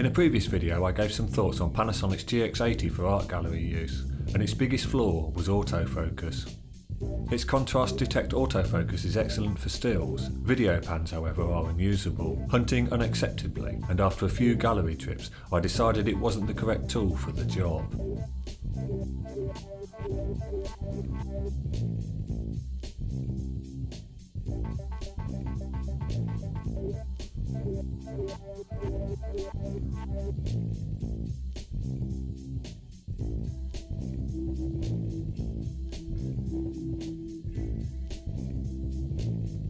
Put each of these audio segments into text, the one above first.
In a previous video I gave some thoughts on Panasonic's GX80 for art gallery use, and its biggest flaw was autofocus. Its contrast detect autofocus is excellent for stills. Video pans however are unusable, hunting unacceptably, and after a few gallery trips I decided it wasn't the correct tool for the job.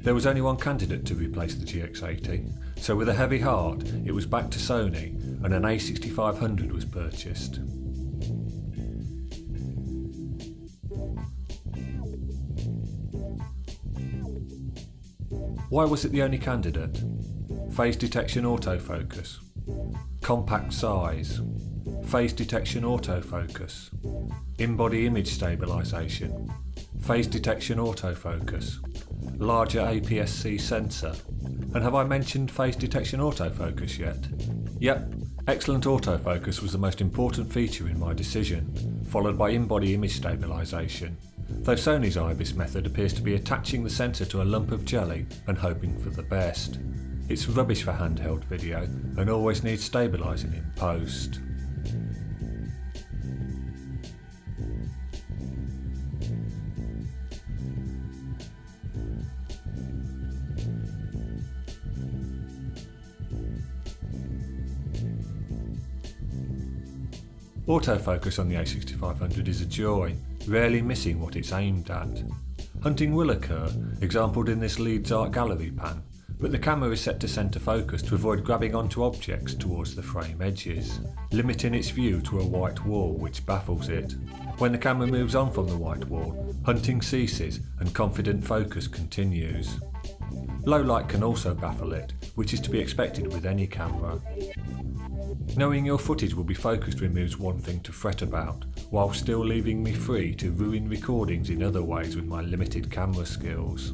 There was only one candidate to replace the GX80, so with a heavy heart it was back to Sony and an A6500 was purchased. Why was it the only candidate? Phase detection autofocus, compact size, phase detection autofocus, in-body image stabilisation, phase detection autofocus, larger APS-C sensor, and have I mentioned phase detection autofocus yet? Yep, excellent autofocus was the most important feature in my decision, followed by in-body image stabilisation, though Sony's IBIS method appears to be attaching the sensor to a lump of jelly and hoping for the best. It's rubbish for handheld video and always needs stabilising in post. Autofocus on the A6500 is a joy, rarely missing what it's aimed at. Hunting will occur, exampled in this Leeds art gallery pan, but the camera is set to centre focus to avoid grabbing onto objects towards the frame edges, limiting its view to a white wall which baffles it. When the camera moves on from the white wall, hunting ceases and confident focus continues. Low light can also baffle it, which is to be expected with any camera. Knowing your footage will be focused removes one thing to fret about, while still leaving me free to ruin recordings in other ways with my limited camera skills.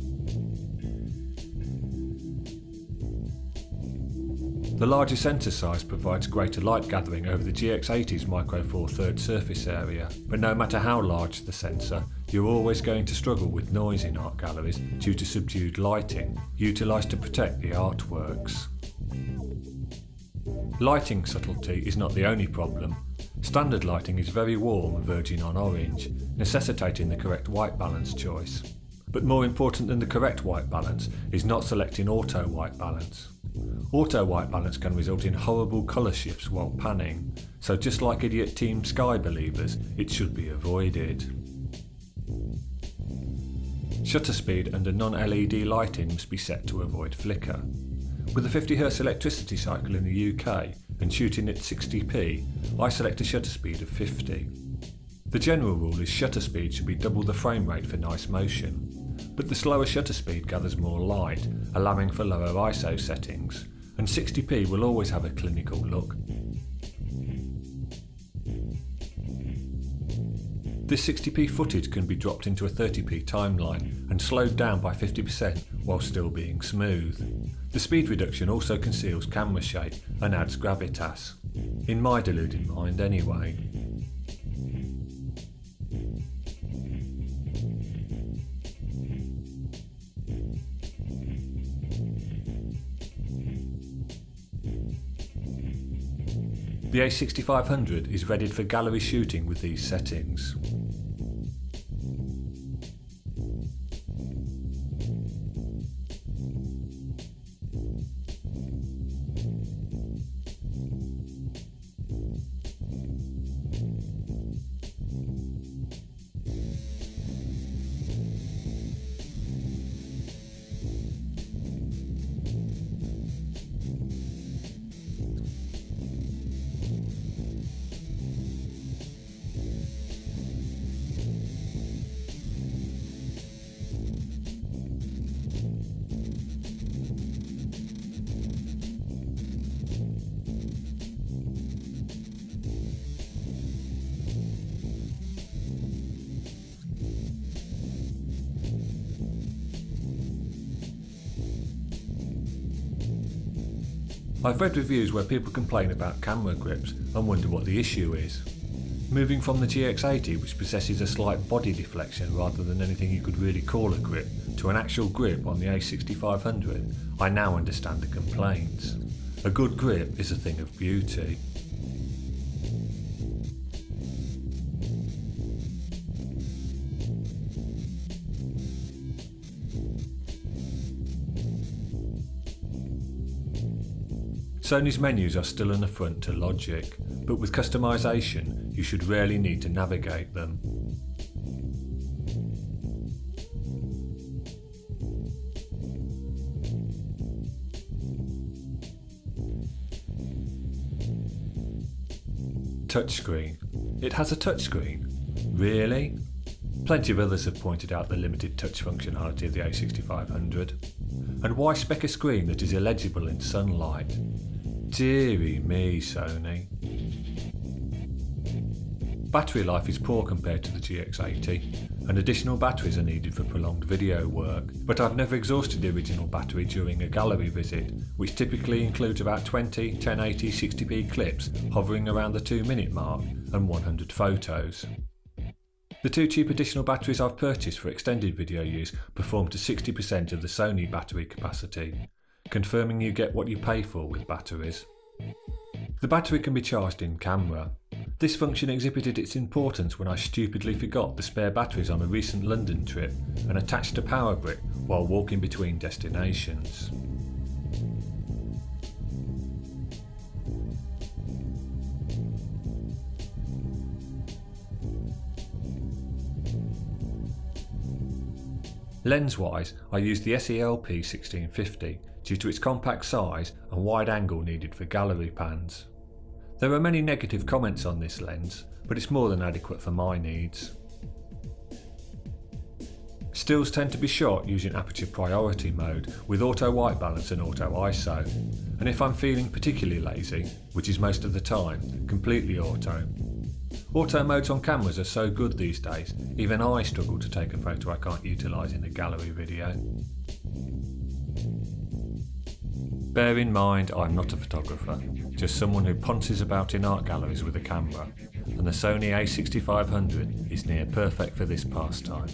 The larger sensor size provides greater light gathering over the GX80's Micro Four Thirds surface area, but no matter how large the sensor, you're always going to struggle with noise in art galleries due to subdued lighting, utilised to protect the artworks. Lighting subtlety is not the only problem. Standard lighting is very warm, verging on orange, necessitating the correct white balance choice. But more important than the correct white balance is not selecting auto white balance. Auto white balance can result in horrible colour shifts while panning, so just like idiot Team Sky believers, it should be avoided. Shutter speed under non-LED lighting must be set to avoid flicker. With a 50Hz electricity cycle in the UK and shooting at 60p, I select a shutter speed of 50. The general rule is shutter speed should be double the frame rate for nice motion, but the slower shutter speed gathers more light, allowing for lower ISO settings, and 60p will always have a clinical look. This 60p footage can be dropped into a 30p timeline and slowed down by 50% while still being smooth. The speed reduction also conceals camera shape and adds gravitas. In my deluded mind anyway. The A6500 is readied for gallery shooting with these settings. I've read reviews where people complain about camera grips and wonder what the issue is. Moving from the GX80, which possesses a slight body deflection rather than anything you could really call a grip, to an actual grip on the A6500, I now understand the complaints. A good grip is a thing of beauty. Sony's menus are still an affront to logic, but with customisation, you should rarely need to navigate them. Touchscreen. It has a touchscreen? Really? Plenty of others have pointed out the limited touch functionality of the A6500. And why spec a screen that is illegible in sunlight? Deary me, Sony. Battery life is poor compared to the GX80, and additional batteries are needed for prolonged video work, but I've never exhausted the original battery during a gallery visit, which typically includes about 20 1080 60p clips hovering around the 2-minute mark and 100 photos. The two cheap additional batteries I've purchased for extended video use perform to 60% of the Sony battery capacity, confirming you get what you pay for with batteries. The battery can be charged in camera. This function exhibited its importance when I stupidly forgot the spare batteries on a recent London trip and attached a power brick while walking between destinations. Lens-wise, I used the SELP 1650 due to its compact size and wide angle needed for gallery pans. There are many negative comments on this lens, but it's more than adequate for my needs. Stills tend to be shot using aperture priority mode with auto white balance and auto ISO, and if I'm feeling particularly lazy, which is most of the time, completely auto. Auto modes on cameras are so good these days, even I struggle to take a photo I can't utilise in a gallery video. Bear in mind I'm not a photographer, just someone who ponces about in art galleries with a camera, and the Sony A6500 is near perfect for this pastime.